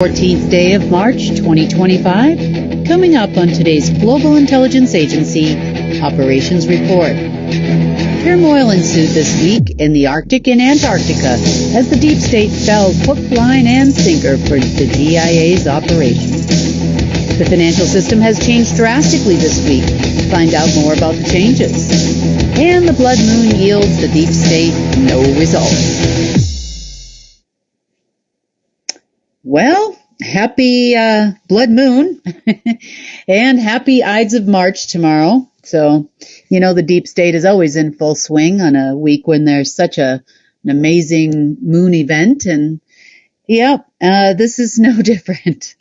14th day of March 2025, coming up on today's Global Intelligence Agency Operations Report. Turmoil ensued this week in the Arctic and Antarctica as the deep state fell hook, line, and sinker for the DIA's operations. The financial system has changed drastically this week. Find out more about the changes. And the blood moon yields the deep state no results. Well, happy blood moon and happy Ides of March tomorrow. So, the deep state is always in full swing on a week when there's such an amazing moon event. And this is no different.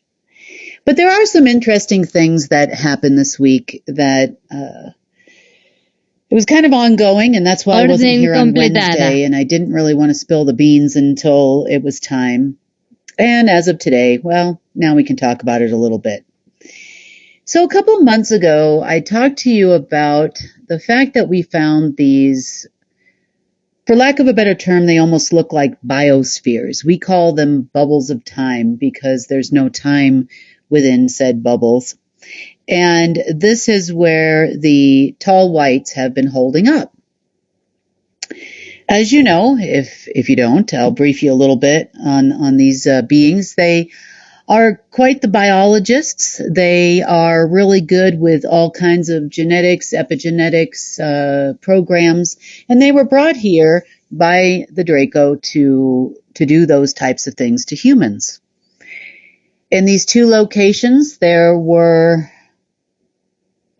But there are some interesting things that happened this week that it was kind of ongoing, and that's why I wasn't here on Wednesday, and I didn't really want to spill the beans until it was time. And as of today, well, now we can talk about it a little bit. So a couple of months ago, I talked to you about the fact that we found these, for lack of a better term, they almost look like biospheres. We call them bubbles of time because there's no time within said bubbles. And this is where the tall whites have been holding up. As you know, if you don't, I'll brief you a little bit on these beings. They are quite the biologists. They are really good with all kinds of genetics, epigenetics programs, and they were brought here by the Draco to do those types of things to humans. In these two locations, there were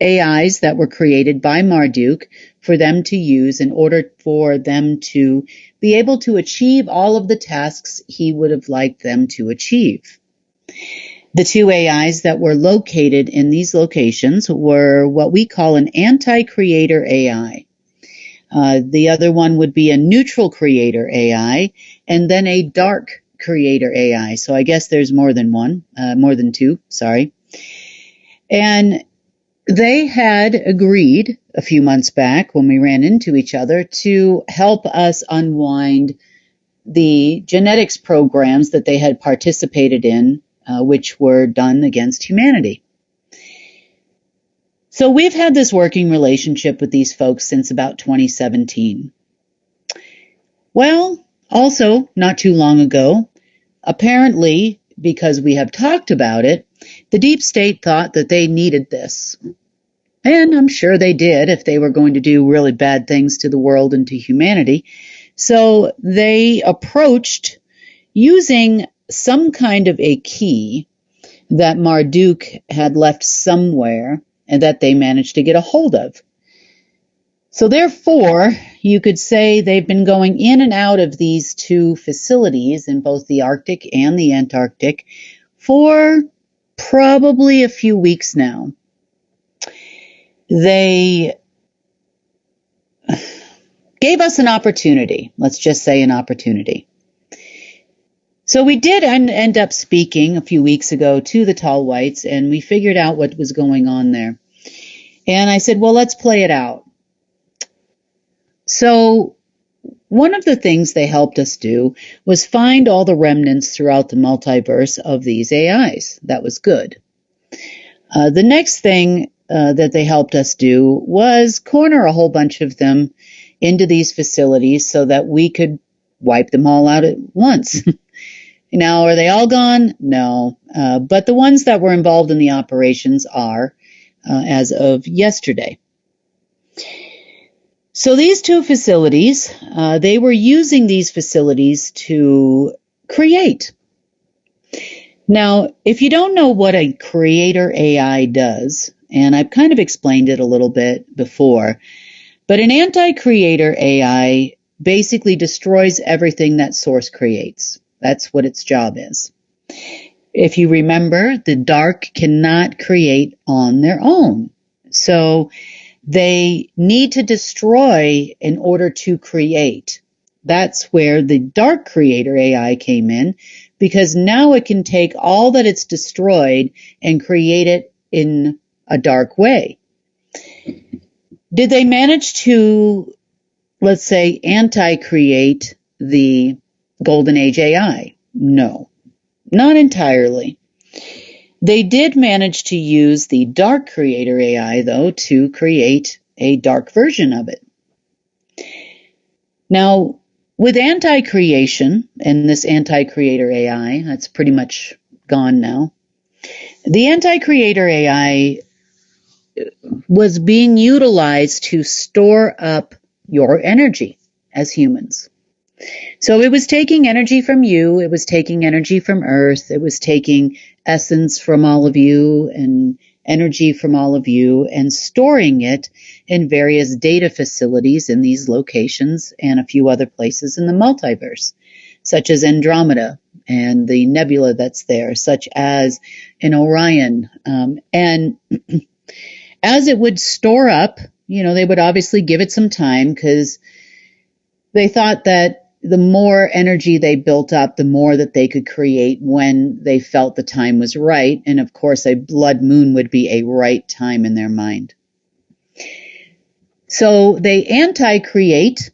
AIs that were created by Marduk for them to use in order for them to be able to achieve all of the tasks he would have liked them to achieve. The two AIs that were located in these locations were what we call an anti-creator AI. The other one would be a neutral creator AI, and then a dark creator AI. So I guess there's more than two, sorry. And they had agreed a few months back when we ran into each other to help us unwind the genetics programs that they had participated in, which were done against humanity. So we've had this working relationship with these folks since about 2017. Well, also, not too long ago, apparently, because we have talked about it, the deep state thought that they needed this. And I'm sure they did if they were going to do really bad things to the world and to humanity. So they approached using some kind of a key that Marduk had left somewhere and that they managed to get a hold of. So therefore, you could say they've been going in and out of these two facilities in both the Arctic and the Antarctic for probably a few weeks now. They gave us an opportunity. Let's just say an opportunity. So we did end up speaking a few weeks ago to the tall whites, and we figured out what was going on there. And I said, well, let's play it out. So one of the things they helped us do was find all the remnants throughout the multiverse of these AIs. That was good. The next thing that they helped us do was corner a whole bunch of them into these facilities so that we could wipe them all out at once. Now, are they all gone? No. But the ones that were involved in the operations are as of yesterday. So these two facilities, they were using these facilities to create. Now, if you don't know what a creator AI does, and I've kind of explained it a little bit before, but an anti-creator AI basically destroys everything that source creates. That's what its job is. If you remember, the dark cannot create on their own. So they need to destroy in order to create. That's where the dark creator AI came in, because now it can take all that it's destroyed and create it in a dark way. Did they manage to, let's say, anti-create the Golden Age AI? No. Not entirely. They did manage to use the dark creator AI, though, to create a dark version of it. Now, with anti-creation and this anti-creator AI, that's pretty much gone now. The anti-creator AI was being utilized to store up your energy as humans. So it was taking energy from you, it was taking energy from Earth, it was taking essence from all of you and energy from all of you and storing it in various data facilities in these locations and a few other places in the multiverse, such as Andromeda and the nebula that's there, such as in Orion. And as it would store up, they would obviously give it some time because they thought that the more energy they built up, the more that they could create when they felt the time was right. And of course, a blood moon would be a right time in their mind. So they anti-create,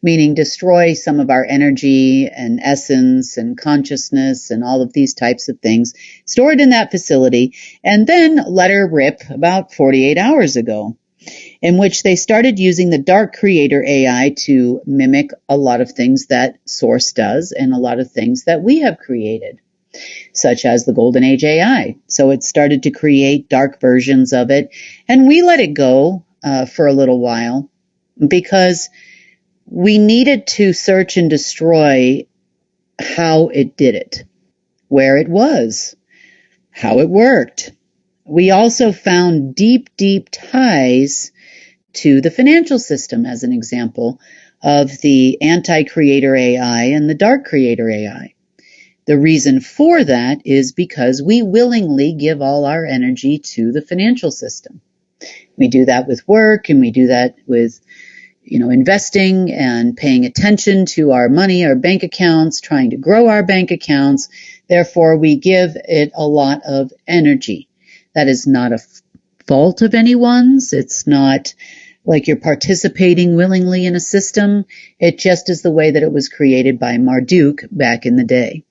meaning destroy some of our energy and essence and consciousness and all of these types of things, stored in that facility, and then let her rip about 48 hours ago, in which they started using the dark creator AI to mimic a lot of things that Source does and a lot of things that we have created, such as the Golden Age AI. So it started to create dark versions of it, and we let it go for a little while because we needed to search and destroy how it did it, where it was, how it worked. We also found deep, deep ties to the financial system as an example of the anti-creator AI and the dark creator AI. The reason for that is because we willingly give all our energy to the financial system. We do that with work, and we do that with, investing and paying attention to our money, our bank accounts, trying to grow our bank accounts. Therefore, we give it a lot of energy. That is not a fault of anyone's. It's not like you're participating willingly in a system. It just is the way that it was created by Marduk back in the day.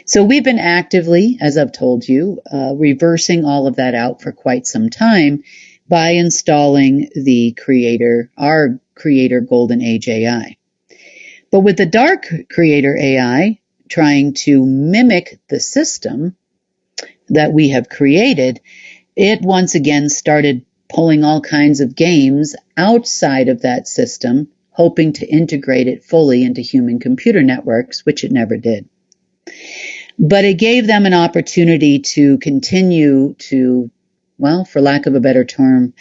So we've been actively, as I've told you, reversing all of that out for quite some time by installing our creator Golden Age AI. But with the dark creator AI trying to mimic the system that we have created, it once again started pulling all kinds of games outside of that system, hoping to integrate it fully into human computer networks, which it never did. But it gave them an opportunity to continue to, for lack of a better term,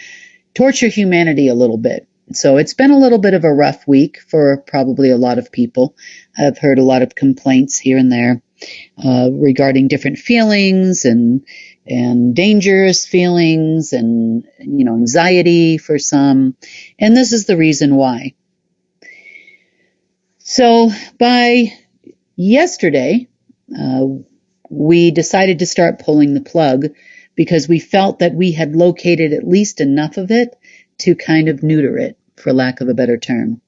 torture humanity a little bit. So it's been a little bit of a rough week for probably a lot of people. I've heard a lot of complaints here and there regarding different feelings and dangerous feelings and, anxiety for some. And this is the reason why. So by yesterday, we decided to start pulling the plug because we felt that we had located at least enough of it to kind of neuter it, for lack of a better term.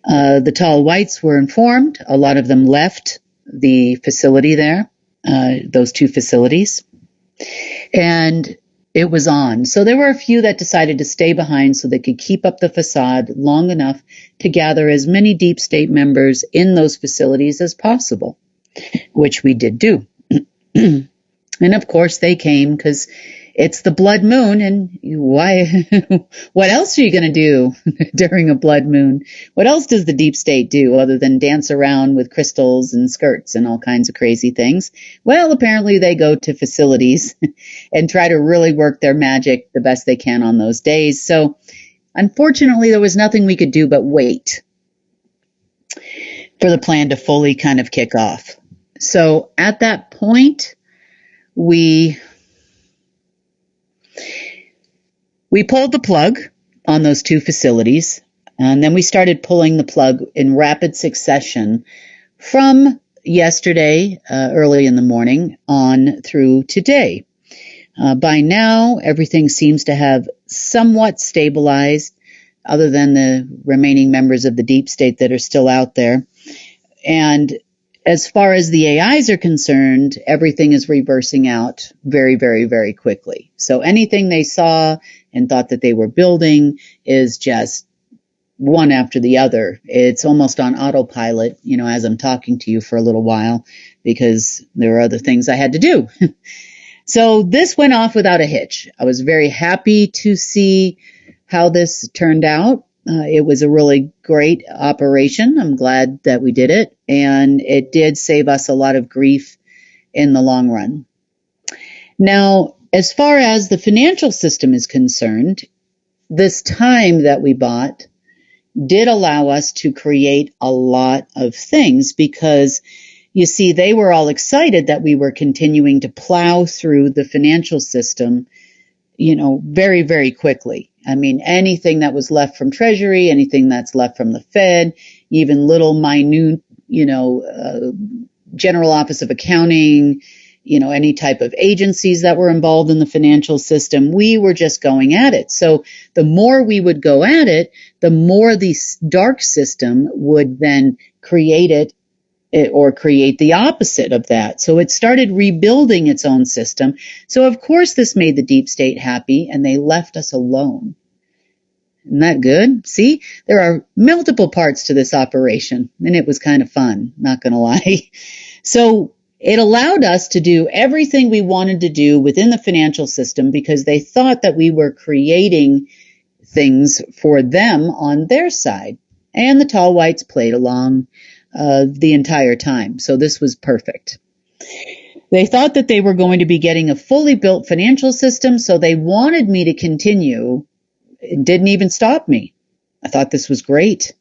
The tall whites were informed. A lot of them left the facility there, those two facilities, and it was on. So there were a few that decided to stay behind so they could keep up the facade long enough to gather as many deep state members in those facilities as possible, which we did do. And of course they came because it's the blood moon, and why? What else are you going to do during a blood moon? What else does the deep state do other than dance around with crystals and skirts and all kinds of crazy things? Well, apparently they go to facilities and try to really work their magic the best they can on those days. So unfortunately, there was nothing we could do but wait for the plan to fully kind of kick off. So at that point, we pulled the plug on those two facilities, and then we started pulling the plug in rapid succession from yesterday, early in the morning, on through today. By now, everything seems to have somewhat stabilized, other than the remaining members of the deep state that are still out there. And As far as the AIs are concerned, everything is reversing out very, very, very quickly. So anything they saw and thought that they were building is just one after the other. It's almost on autopilot, as I'm talking to you for a little while, because there are other things I had to do. So this went off without a hitch. I was very happy to see how this turned out. It was a really great operation. I'm glad that we did it, and it did save us a lot of grief in the long run. Now, as far as the financial system is concerned, this time that we bought did allow us to create a lot of things because, you see, they were all excited that we were continuing to plow through the financial system, very, very quickly. I mean, anything that was left from Treasury, anything that's left from the Fed, even little minute, General Office of Accounting, any type of agencies that were involved in the financial system, we were just going at it. So the more we would go at it, the more the dark system would then create it or create the opposite of that. So it started rebuilding its own system. So of course this made the deep state happy, and they left us alone. Isn't that good? See, there are multiple parts to this operation, and it was kind of fun, not going to lie. So it allowed us to do everything we wanted to do within the financial system because they thought that we were creating things for them on their side. And the tall whites played along the entire time. So this was perfect. They thought that they were going to be getting a fully built financial system, so they wanted me to continue. It didn't even stop me. I thought this was great.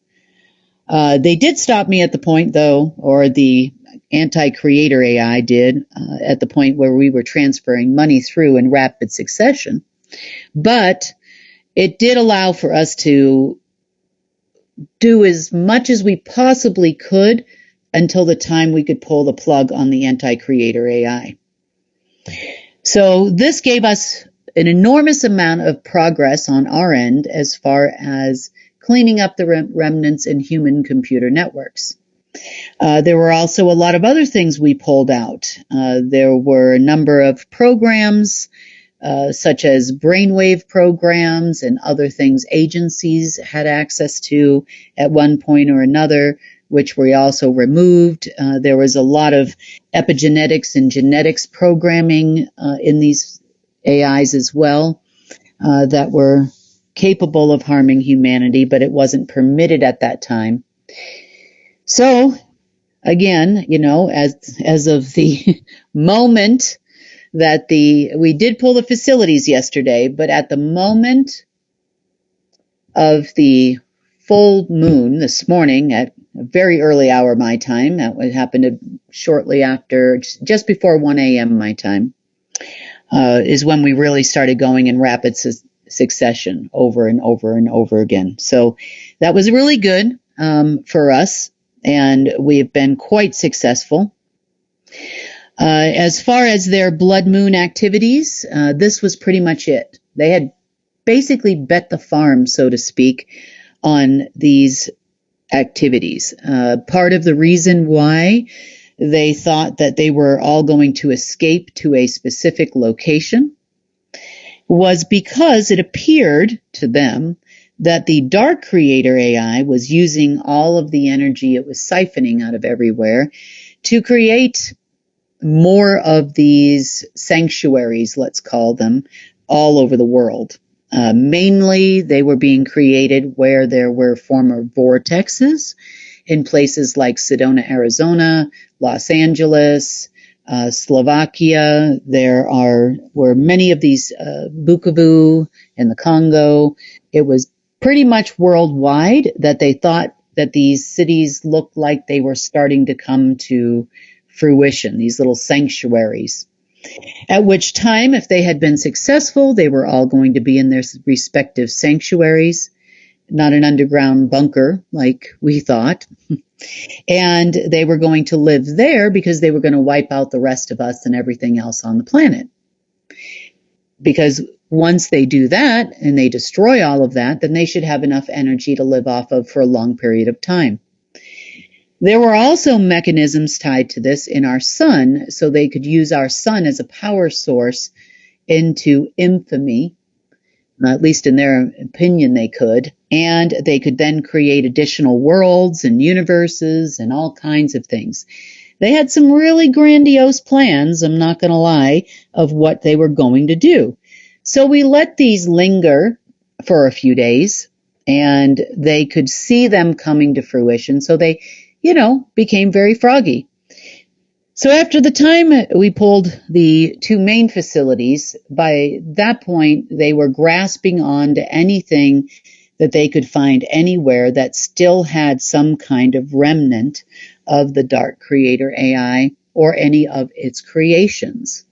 They did stop me at the point, though, or the anti-creator AI did, at the point where we were transferring money through in rapid succession. But it did allow for us to do as much as we possibly could until the time we could pull the plug on the anti-creator AI. So this gave us an enormous amount of progress on our end as far as cleaning up the remnants in human computer networks. There were also a lot of other things we pulled out. There were a number of programs, such as brainwave programs and other things agencies had access to at one point or another, which we also removed. There was a lot of epigenetics and genetics programming in these AIs as well that were capable of harming humanity, but it wasn't permitted at that time. So, again, as of the moment that we did pull the facilities yesterday, but at the moment of the full moon this morning at a very early hour my time, that would happen shortly after, just before 1 a.m. my time, is when we really started going in rapid succession over and over and over again. So that was really good for us, and we have been quite successful. As far as their blood moon activities, this was pretty much it. They had basically bet the farm, so to speak, on these activities. Part of the reason why they thought that they were all going to escape to a specific location was because it appeared to them that the dark creator AI was using all of the energy it was siphoning out of everywhere to create more of these sanctuaries, let's call them, all over the world. Mainly, they were being created where there were former vortexes in places like Sedona, Arizona, Los Angeles, Slovakia. There were many of these, Bukavu in the Congo. It was pretty much worldwide that they thought that these cities looked like they were starting to come to fruition, these little sanctuaries. At which time, if they had been successful, they were all going to be in their respective sanctuaries, not an underground bunker like we thought. And they were going to live there because they were going to wipe out the rest of us and everything else on the planet. Because once they do that and they destroy all of that, then they should have enough energy to live off of for a long period of time. There were also mechanisms tied to this in our sun, so they could use our sun as a power source into infamy. At least in their opinion, they could. And they could then create additional worlds and universes and all kinds of things. They had some really grandiose plans, I'm not going to lie, of what they were going to do. So we let these linger for a few days, and they could see them coming to fruition. So they, became very froggy. So after the time we pulled the two main facilities, by that point, they were grasping on to anything that they could find anywhere that still had some kind of remnant of the Dark Creator AI or any of its creations,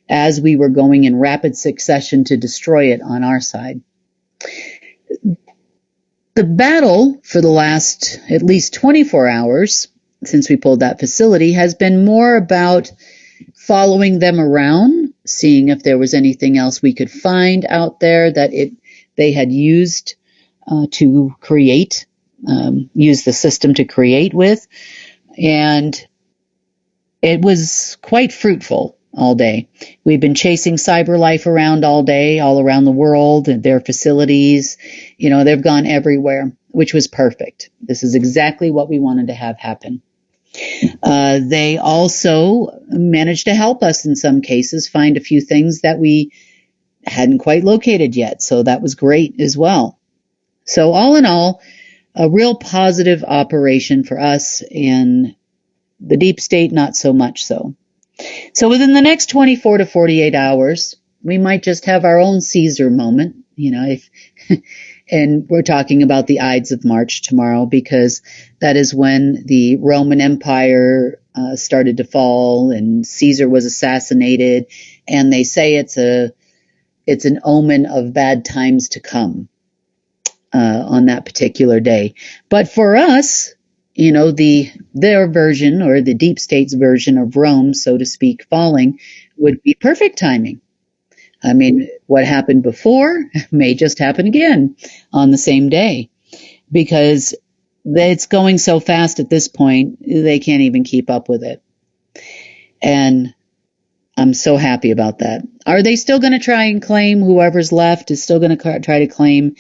as we were going in rapid succession to destroy it on our side. The battle for the last at least 24 hours since we pulled that facility has been more about following them around, seeing if there was anything else we could find out there that they had used to create, use the system to create with. And it was quite fruitful all day. We've been chasing CyberLife around all day, all around the world, and their facilities. They've gone everywhere, which was perfect. This is exactly what we wanted to have happen. They also managed to help us in some cases find a few things that we hadn't quite located yet. So that was great as well. So all in all, a real positive operation for us, in the deep state, not so much so. So within the next 24 to 48 hours, we might just have our own Caesar moment, and we're talking about the Ides of March tomorrow, because that is when the Roman Empire started to fall and Caesar was assassinated, and they say it's an omen of bad times to come on that particular day. But for us, their version, or the deep state's version of Rome, so to speak, falling would be perfect timing. I mean, what happened before may just happen again on the same day, because it's going so fast at this point, they can't even keep up with it. And I'm so happy about that. Are they still going to try and claim, whoever's left is still going to try to claim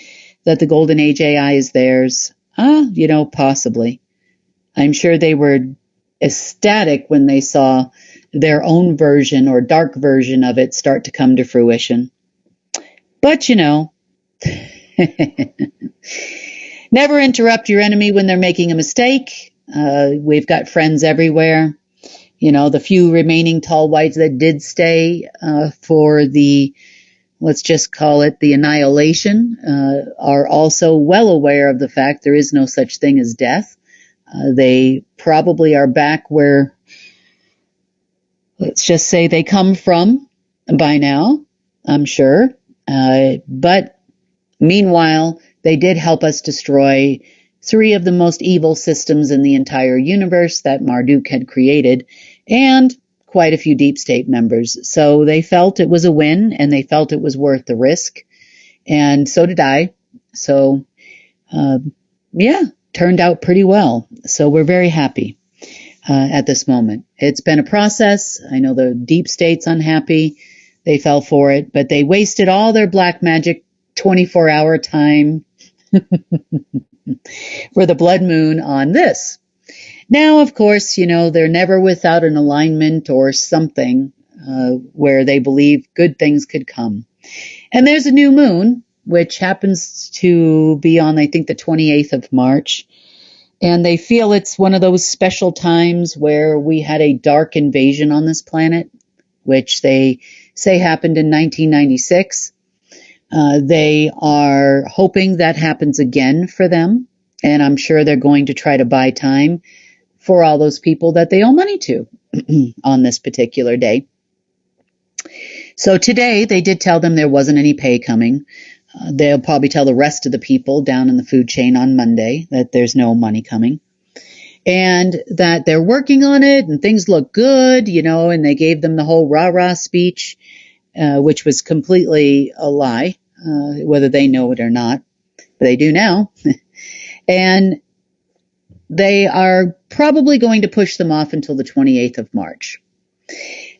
that the Golden Age AI is theirs? Possibly. I'm sure they were ecstatic when they saw their own version or dark version of it start to come to fruition. But, never interrupt your enemy when they're making a mistake. We've got friends everywhere. The few remaining tall whites that did stay for the, let's just call it the annihilation, are also well aware of the fact there is no such thing as death. They probably are back where, let's just say, they come from by now, I'm sure. But meanwhile, they did help us destroy 3 of the most evil systems in the entire universe that Marduk had created, and quite a few deep state members. So they felt it was a win, and they felt it was worth the risk. And so did I. So, turned out pretty well. So we're very happy at this moment. It's been a process. I know the deep state's unhappy. They fell for it, but they wasted all their black magic 24-hour time for the blood moon on this. Now, of course, they're never without an alignment or something where they believe good things could come. And there's a new moon, which happens to be on, I think, the 28th of March. And they feel it's one of those special times where we had a dark invasion on this planet, which they say happened in 1996. They are hoping that happens again for them. And I'm sure they're going to try to buy time for all those people that they owe money to on this particular day. So today they did tell them there wasn't any pay coming. They'll probably tell the rest of the people down in the food chain on Monday that there's no money coming, and that they're working on it and things look good, and they gave them the whole rah-rah speech, which was completely a lie, whether they know it or not. But they do now. And they are probably going to push them off until the 28th of March.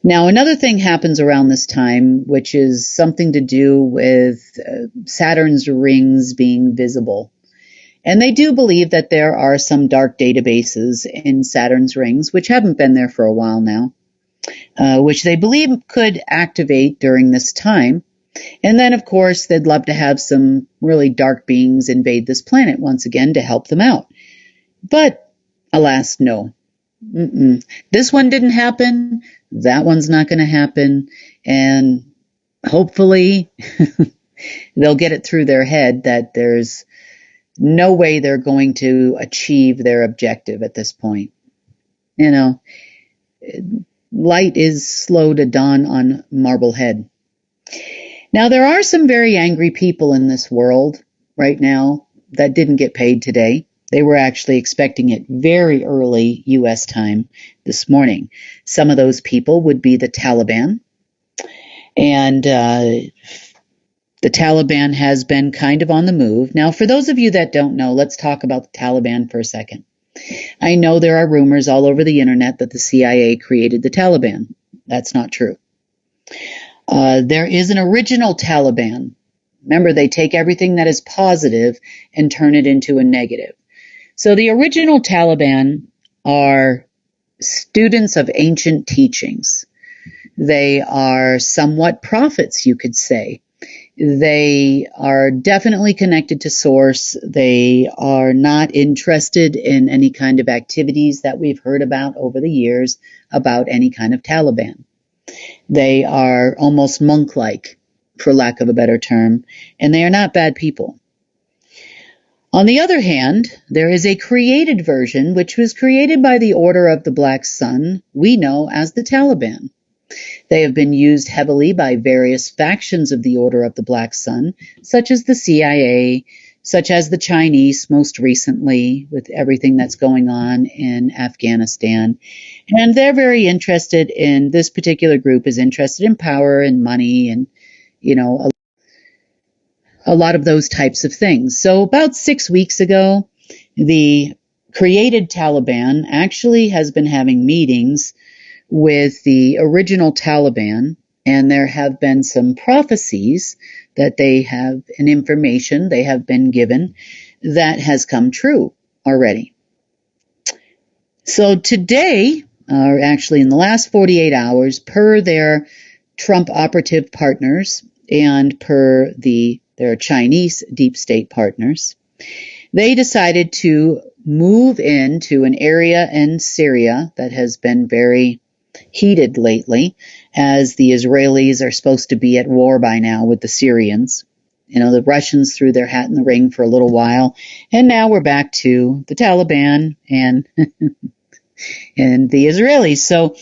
Now, another thing happens around this time, which is something to do with Saturn's rings being visible. And they do believe that there are some dark databases in Saturn's rings, which haven't been there for a while now, which they believe could activate during this time. And then, of course, they'd love to have some really dark beings invade this planet once again to help them out. But, alas, no. This one didn't happen. That one's not going to happen. And hopefully they'll get it through their head that there's no way they're going to achieve their objective at this point. You know, light is slow to dawn on Marblehead. Now, there are some very angry people in this world right now that didn't get paid today. They were actually expecting it very early U.S. time this morning. Some of those people would be the Taliban. And the Taliban has been kind of on the move. Now, for those of you that don't know, let's talk about the Taliban for a second. I know there are rumors all over the internet that the CIA created the Taliban. That's not true. There is an original Taliban. Remember, they take everything that is positive and turn it into a negative. So the original Taliban are students of ancient teachings. They are somewhat prophets, you could say. They are definitely connected to source. They are not interested in any kind of activities that we've heard about over the years about any kind of Taliban. They are almost monk-like, for lack of a better term, and they are not bad people. On the other hand, there is a created version which was created by the Order of the Black Sun, we know as the Taliban. They have been used heavily by various factions of the Order of the Black Sun, such as the CIA, such as the Chinese most recently, with everything that's going on in Afghanistan. And they're very interested in, this particular group is interested in power and money and, you know, a lot of those types of things. So about 6 weeks ago, the created Taliban actually has been having meetings with the original Taliban, and there have been some prophecies that they have, and information they have been given that has come true already. So today, or actually in the last 48 hours, per their Trump operative partners and per their Chinese deep state partners, they decided to move into an area in Syria that has been very heated lately, as the Israelis are supposed to be at war by now with the Syrians. You know, the Russians threw their hat in the ring for a little while, and now we're back to the Taliban and and the Israelis. So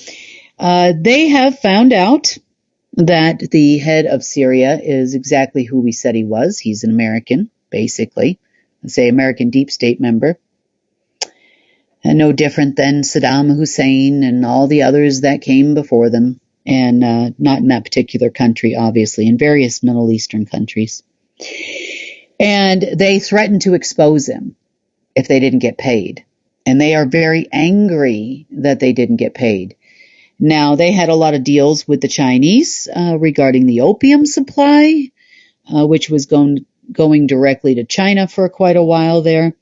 they have found out that the head of Syria is exactly who we said he was. He's an American, basically. Let's say American deep state member. And no different than Saddam Hussein and all the others that came before them. And not in that particular country, obviously, in various Middle Eastern countries. And they threatened to expose him if they didn't get paid. And they are very angry that they didn't get paid. Now, they had a lot of deals with the Chinese regarding the opium supply, which was going directly to China for quite a while there.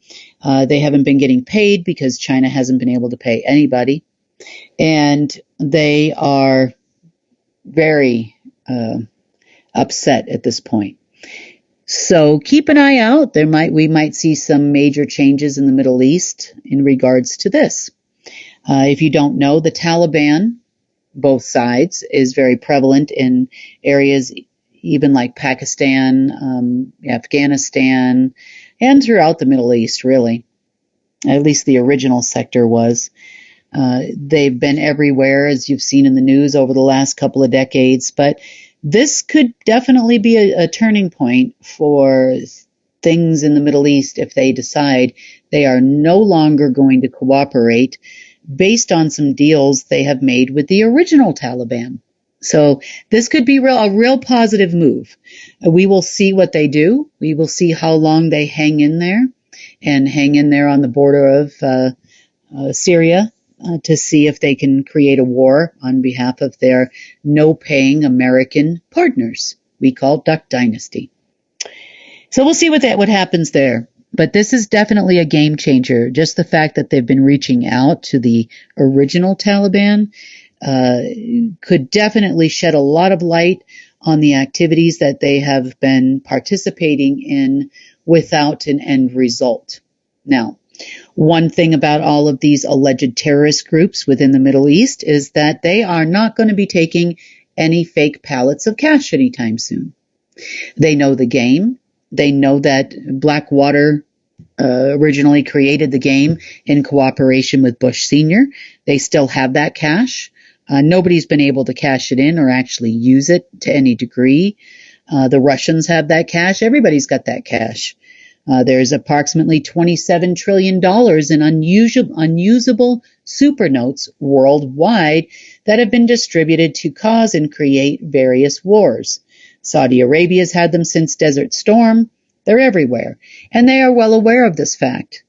They haven't been getting paid because China hasn't been able to pay anybody. And they are very upset at this point. So keep an eye out. We might see some major changes in the Middle East in regards to this. If you don't know, the Taliban, both sides, is very prevalent in areas even like Pakistan, Afghanistan, and throughout the Middle East, really. At least the original sector was. They've been everywhere, as you've seen in the news over the last couple of decades, but this could definitely be a turning point for things in the Middle East if they decide they are no longer going to cooperate based on some deals they have made with the original Taliban. So this could be a real positive move. We will see what they do. We will see how long they hang in there. and hang in there on the border of Syria to see if they can create a war on behalf of their no-paying American partners we call Duck Dynasty. So we'll see what happens there. But this is definitely a game changer. Just the fact that they've been reaching out to the original Taliban could definitely shed a lot of light on the activities that they have been participating in without an end result. Now, one thing about all of these alleged terrorist groups within the Middle East is that they are not going to be taking any fake pallets of cash anytime soon. They know the game. They know that Blackwater originally created the game in cooperation with Bush Sr. They still have that cash. Nobody's been able to cash it in or actually use it to any degree. The Russians have that cash. Everybody's got that cash. There's approximately $27 trillion in unusable super notes worldwide that have been distributed to cause and create various wars. Saudi Arabia's had them since Desert Storm. They're everywhere, and they are well aware of this fact.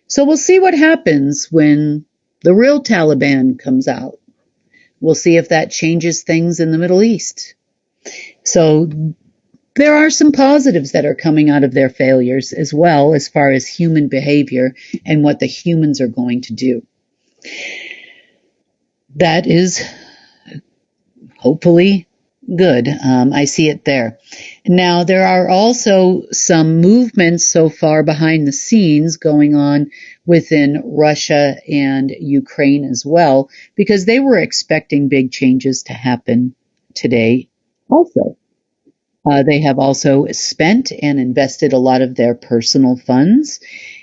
So we'll see what happens when the real Taliban comes out. We'll see if that changes things in the Middle East. So there are some positives that are coming out of their failures as well, as far as human behavior and what the humans are going to do. That is hopefully good. I see it there. Now, there are also some movements so far behind the scenes going on within Russia and Ukraine as well, because they were expecting big changes to happen today also. They have also spent and invested a lot of their personal funds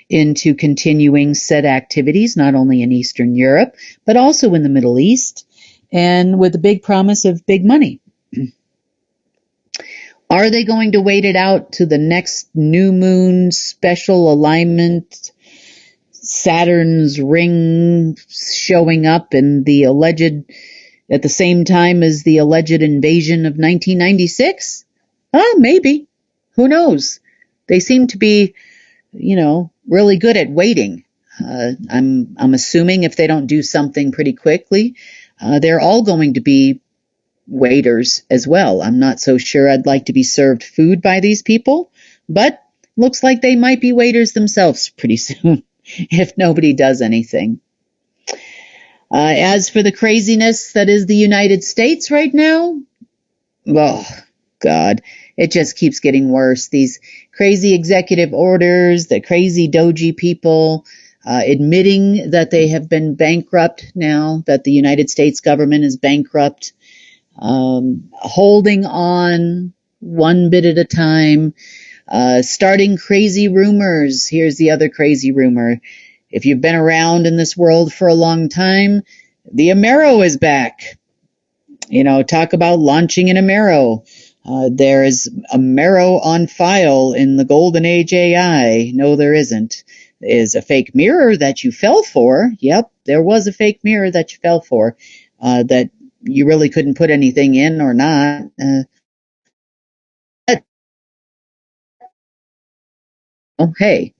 into continuing said activities, not only in Eastern Europe, but also in the Middle East, and with the big promise of big money. Are they going to wait it out to the next new moon special alignment, Saturn's ring showing up and the alleged, at the same time as the alleged invasion of 1996? Oh, maybe. Who knows? They seem to be, really good at waiting. I'm assuming if they don't do something pretty quickly, they're all going to be waiters as well. I'm not so sure I'd like to be served food by these people, but looks like they might be waiters themselves pretty soon if nobody does anything. As for the craziness that is the United States right now, oh, God, it just keeps getting worse. These crazy executive orders, the crazy doji people admitting that they have been bankrupt now, that the United States government is bankrupt, holding on one bit at a time, starting crazy rumors. Here's the other crazy rumor. If you've been around in this world for a long time, the Amero is back. Talk about launching an Amero. There is a Amero on file in the Golden Age AI. No, there isn't. Is a fake mirror that you fell for. Yep, there was a fake mirror that you fell for, that you really couldn't put anything in or not. Hey,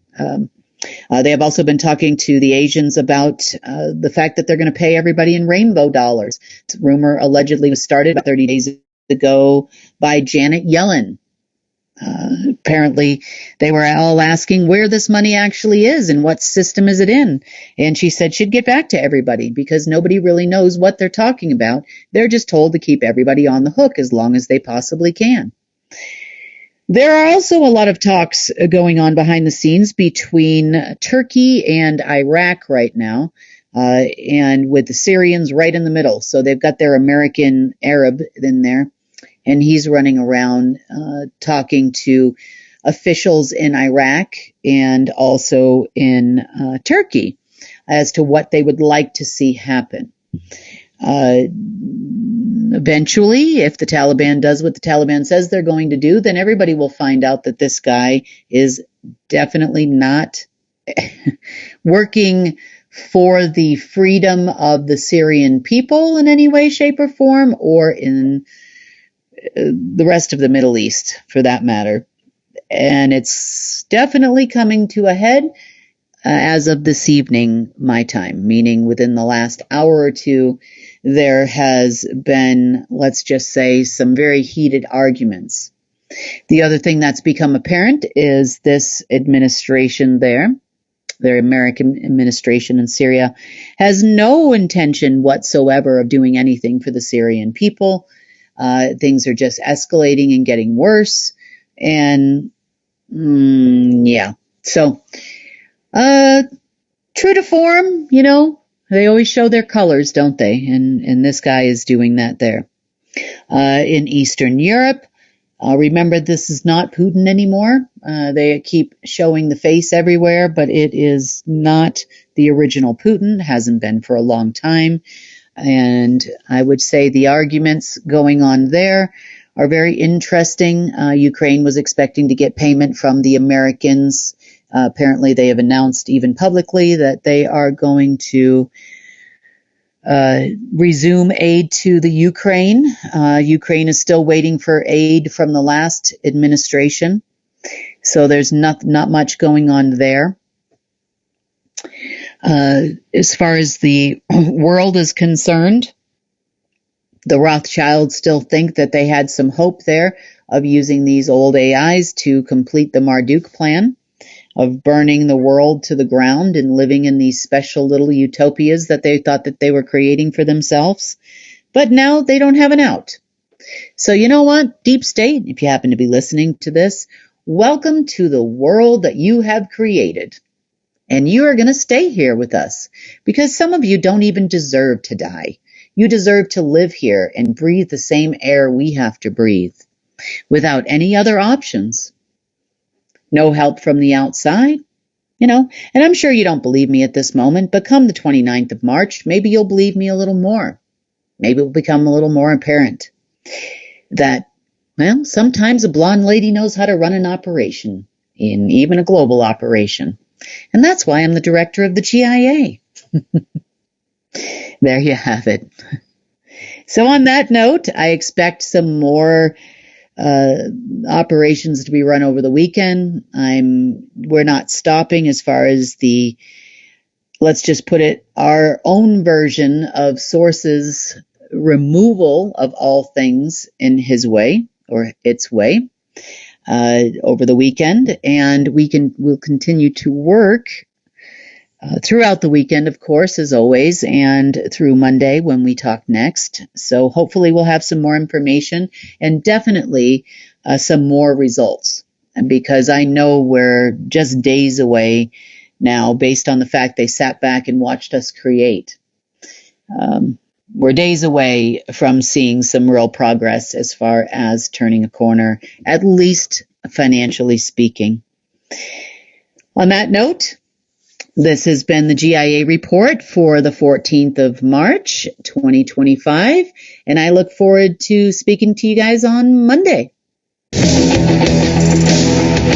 they have also been talking to the Asians about the fact that they're going to pay everybody in rainbow dollars. This rumor allegedly was started about 30 days ago by Janet Yellen. Apparently, they were all asking where this money actually is and what system is it in. And she said she'd get back to everybody because nobody really knows what they're talking about. They're just told to keep everybody on the hook as long as they possibly can. There are also a lot of talks going on behind the scenes between Turkey and Iraq right now, and with the Syrians right in the middle. So they've got their American Arab in there. And he's running around talking to officials in Iraq and also in Turkey as to what they would like to see happen. Eventually, if the Taliban does what the Taliban says they're going to do, then everybody will find out that this guy is definitely not working for the freedom of the Syrian people in any way, shape, or form, or in the rest of the Middle East, for that matter. and it's definitely coming to a head as of this evening, my time, meaning within the last hour or two, there has been, let's just say, some very heated arguments. The other thing that's become apparent is this administration there, their American administration in Syria, has no intention whatsoever of doing anything for the Syrian people. Things are just escalating and getting worse. And yeah, so true to form, they always show their colors, don't they? And this guy is doing that there. In Eastern Europe, remember, this is not Putin anymore. They keep showing the face everywhere, but it is not the original Putin, hasn't been for a long time. And I would say the arguments going on there are very interesting. Ukraine was expecting to get payment from the Americans. Apparently, they have announced even publicly that they are going to resume aid to the Ukraine. Ukraine is still waiting for aid from the last administration, so there's not much going on there. As far as the world is concerned, the Rothschilds still think that they had some hope there of using these old AIs to complete the Marduk plan of burning the world to the ground and living in these special little utopias that they thought that they were creating for themselves. But now they don't have an out. So you know what, Deep State, if you happen to be listening to this, welcome to the world that you have created. And you are going to stay here with us because some of you don't even deserve to die. You deserve to live here and breathe the same air we have to breathe without any other options. No help from the outside, and I'm sure you don't believe me at this moment, but come the 29th of March, maybe you'll believe me a little more. Maybe it will become a little more apparent that, sometimes a blonde lady knows how to run an operation, even a global operation. And that's why I'm the director of the GIA. There you have it. So on that note, I expect some more operations to be run over the weekend. We're not stopping as far as let's just put it, our own version of Source's removal of all things in his way or its way over the weekend, and we'll continue to work throughout the weekend, of course, as always, and through Monday when we talk next. So hopefully we'll have some more information and definitely some more results, because I know we're just days away now based on the fact they sat back and watched us create. We're days away from seeing some real progress as far as turning a corner, at least financially speaking. On that note, this has been the GIA report for the 14th of March, 2025, and I look forward to speaking to you guys on Monday.